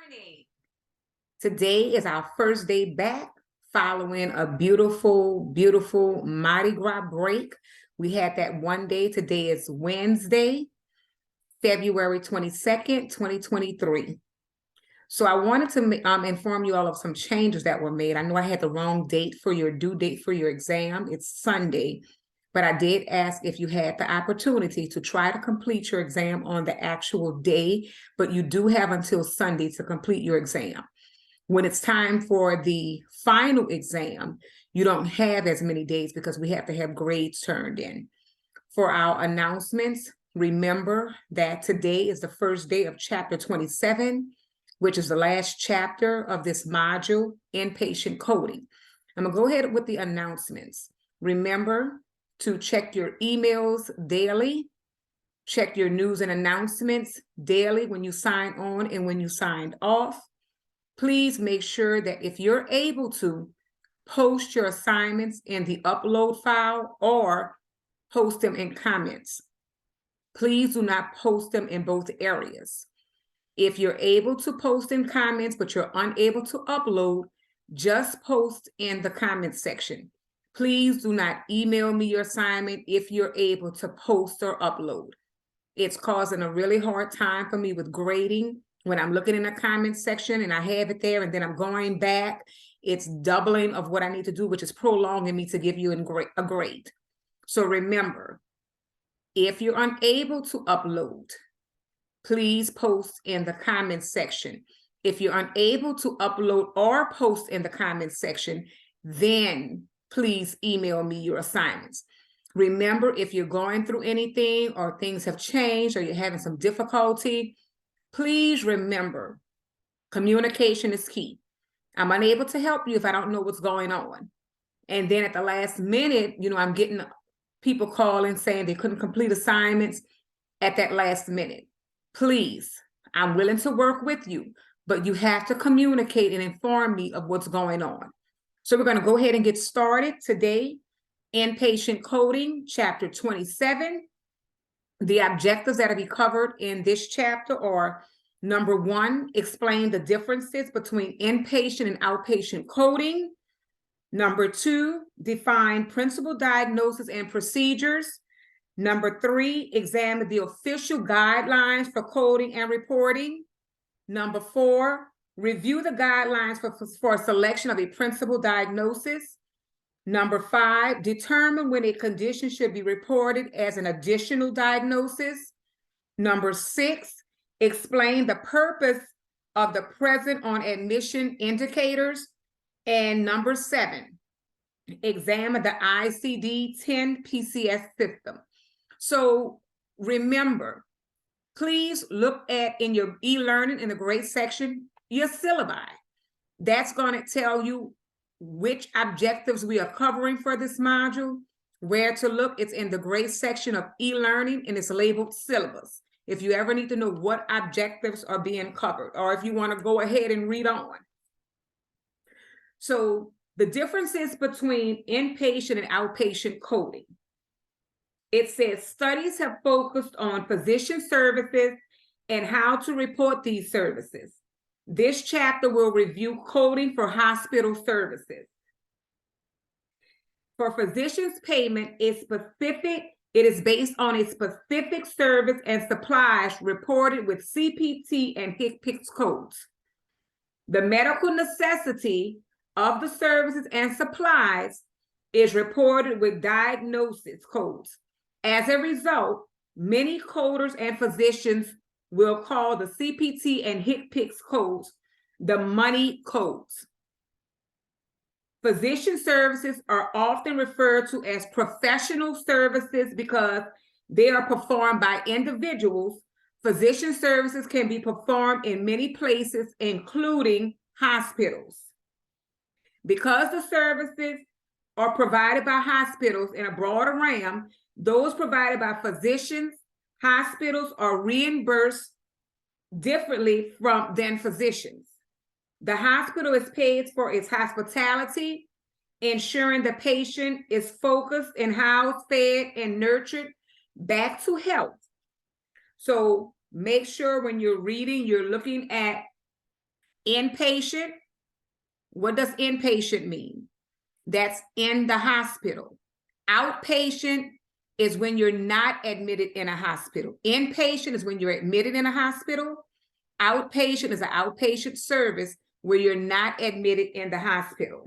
morning. Today is our first day back following a beautiful, beautiful Mardi Gras break. We had that one day. Today is Wednesday, February 22nd, 2023. So I wanted to inform you all of some changes that were made. I know I had the wrong date for your due date for your exam. It's Sunday, but I did ask if you had the opportunity to try to complete your exam on the actual day, but you do have until Sunday to complete your exam. When it's time for the final exam, you don't have as many days because we have to have grades turned in. For our announcements, remember that today is the first day of chapter 27, which is the last chapter of this module, Inpatient Coding. I'm gonna go ahead with the announcements. Remember to check your emails daily, check your news and announcements daily when you sign on and when you signed off. Please make sure that if you're able to, post your assignments in the upload file or post them in comments. Please do not post them in both areas. If you're able to post in comments, but you're unable to upload, just post in the comment section. Please do not email me your assignment if you're able to post or upload. It's causing a really hard time for me with grading. When I'm looking in the comment section and I have it there and then I'm going back, it's doubling of what I need to do, which is prolonging me to give you a grade. So remember, if you're unable to upload, please post in the comment section. If you're unable to upload or post in the comment section, then please email me your assignments. Remember, if you're going through anything or things have changed or you're having some difficulty, please remember, communication is key. I'm unable to help you if I don't know what's going on. And then at the last minute, I'm getting people calling saying they couldn't complete assignments at that last minute. Please, I'm willing to work with you, but you have to communicate and inform me of what's going on. So we're going to go ahead and get started today. Inpatient Coding, Chapter 27. The objectives that will be covered in this chapter are: number one, explain the differences between inpatient and outpatient coding. Number two, define principal diagnosis and procedures. Number three, examine the official guidelines for coding and reporting. Number four, review the guidelines for selection of a principal diagnosis. Number five, determine when a condition should be reported as an additional diagnosis. Number six, explain the purpose of the present on admission indicators. And number seven, examine the ICD-10 PCS system. So remember, please look at in your e-learning in the grade section, your syllabi. That's going to tell you which objectives we are covering for this module. Where to look, it's in the grade section of e-learning and it's labeled syllabus. If you ever need to know what objectives are being covered, or if you want to go ahead and read on. So the differences between inpatient and outpatient coding. It says studies have focused on physician services and how to report these services. This chapter will review coding for hospital services. For physicians' payment, it is based on a specific service and supplies reported with CPT and HCPCS codes. The medical necessity of the services and supplies is reported with diagnosis codes. As a result, many coders and physicians will call the CPT and HCPCS codes the money codes. Physician services are often referred to as professional services because they are performed by individuals. Physician services can be performed in many places, including hospitals. Because the services are provided by hospitals in a broader realm, those provided by physicians, hospitals are reimbursed differently than physicians. The hospital is paid for its hospitality, ensuring the patient is focused and housed, fed, and nurtured back to health. So make sure when you're reading, you're looking at Inpatient, what does inpatient mean? That's in the hospital. Outpatient is when you're not admitted in a hospital. Inpatient is when you're admitted in a hospital. Outpatient is an outpatient service where you're not admitted in the hospital.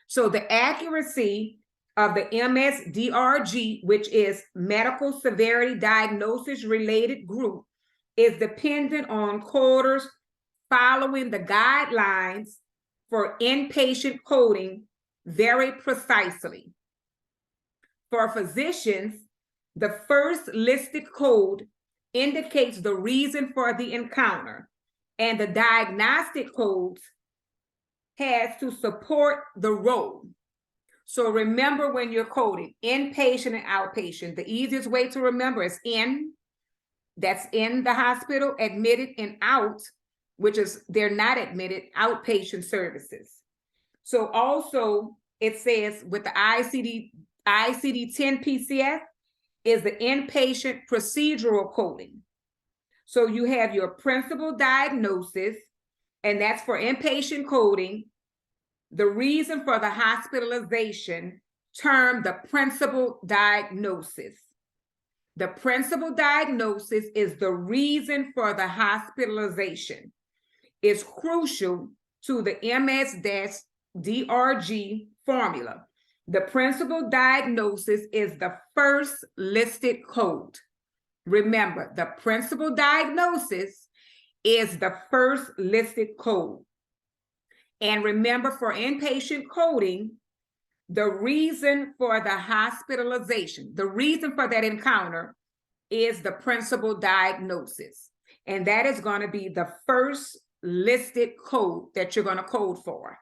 So the accuracy of the MSDRG, which is Medical Severity Diagnosis Related Group, is dependent on coders following the guidelines for inpatient coding very precisely. For physicians, the first listed code indicates the reason for the encounter, and the diagnostic codes has to support the role. So remember, when you're coding inpatient and outpatient, the easiest way to remember is in, that's in the hospital, admitted, and out, which is they're not admitted, outpatient services. So also it says with the ICD-10 PCS is the inpatient procedural coding. So you have your principal diagnosis, and that's for inpatient coding. The reason for the hospitalization, termed the principal diagnosis. The principal diagnosis is the reason for the hospitalization. It's crucial to the MS-DRG formula. The principal diagnosis is the first listed code. Remember, the principal diagnosis is the first listed code. And remember, for inpatient coding, the reason for the hospitalization, the reason for that encounter is the principal diagnosis. And that is going to be the first listed code that you're going to code for.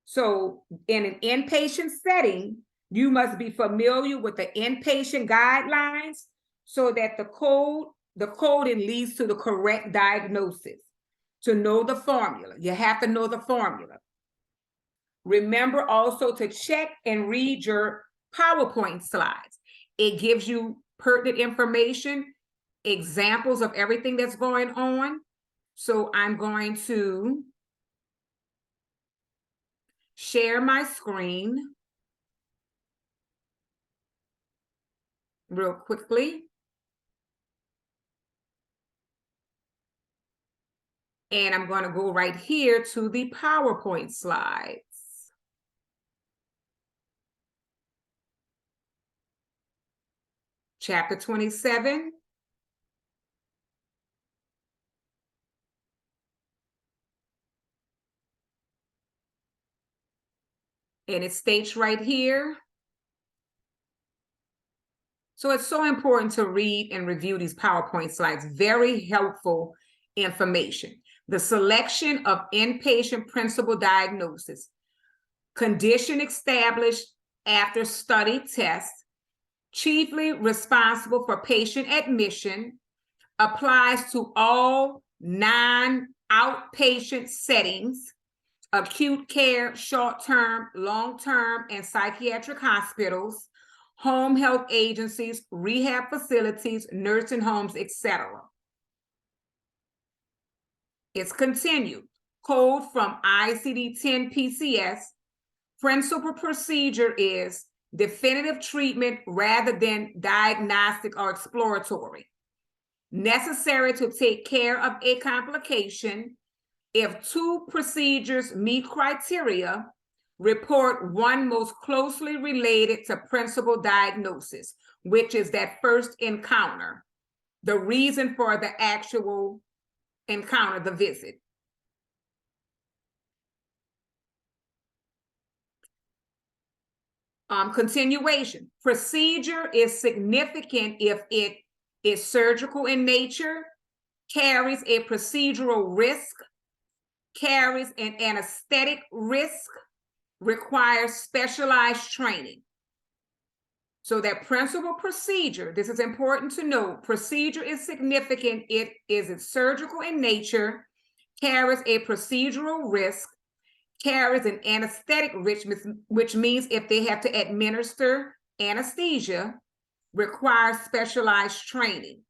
So in an inpatient setting, you must be familiar with the inpatient guidelines so that the coding leads to the correct diagnosis. To know the formula, you have to know the formula. Remember also to check and read your PowerPoint slides. It gives you pertinent information, examples of everything that's going on. So I'm going to share my screen real quickly. And I'm going to go right here to the PowerPoint slides. Chapter 27. And it states right here. So it's so important to read and review these PowerPoint slides. Very helpful information. The selection of inpatient principal diagnosis. Condition established after study tests, chiefly responsible for patient admission, applies to all non-outpatient settings, acute care, short-term, long-term, and psychiatric hospitals, home health agencies, rehab facilities, nursing homes, etc. It's continued. Code from ICD-10 PCS. Principal procedure is definitive treatment rather than diagnostic or exploratory. Necessary to take care of a complication. If two procedures meet criteria, report one most closely related to principal diagnosis, which is that first encounter, the reason for the actual encounter, the visit. Continuation. Procedure is significant if it is surgical in nature, carries a procedural risk, carries an anesthetic risk, requires specialized training. So that principal procedure, this is important to know, procedure is significant if it is surgical in nature, carries a procedural risk, carries an anesthetic risk, which means if they have to administer anesthesia, requires specialized training.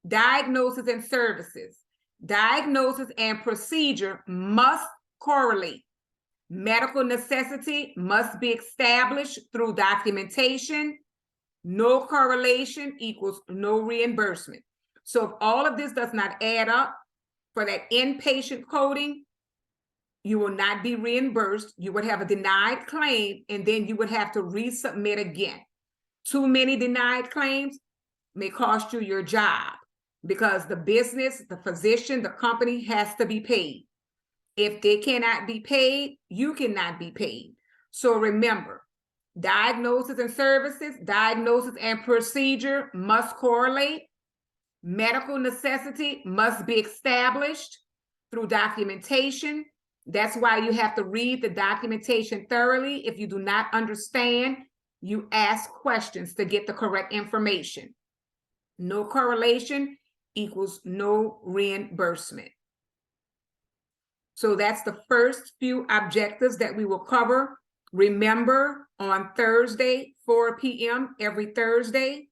Diagnosis and services. Diagnosis and procedure must correlate. Medical necessity must be established through documentation. No correlation equals no reimbursement. So if all of this does not add up for that inpatient coding, you will not be reimbursed. You would have a denied claim, and then you would have to resubmit again. Too many denied claims may cost you your job, because the business, the physician, the company has to be paid. If they cannot be paid, you cannot be paid. So remember, diagnosis and services, diagnosis and procedure must correlate. Medical necessity must be established through documentation. That's why you have to read the documentation thoroughly. If you do not understand, you ask questions to get the correct information. No correlation equals no reimbursement. So that's the first few objectives that we will cover. Remember, on Thursday, 4 p.m. every Thursday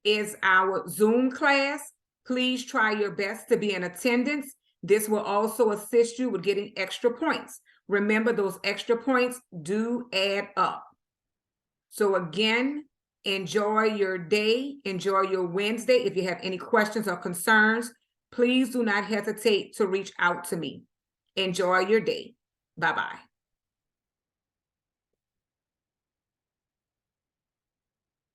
is our Zoom class. Please try your best to be in attendance. This will also assist you with getting extra points. Remember, those extra points do add up. So again, enjoy your day, enjoy your Wednesday. If you have any questions or concerns, please do not hesitate to reach out to me. Enjoy your day. Bye-bye.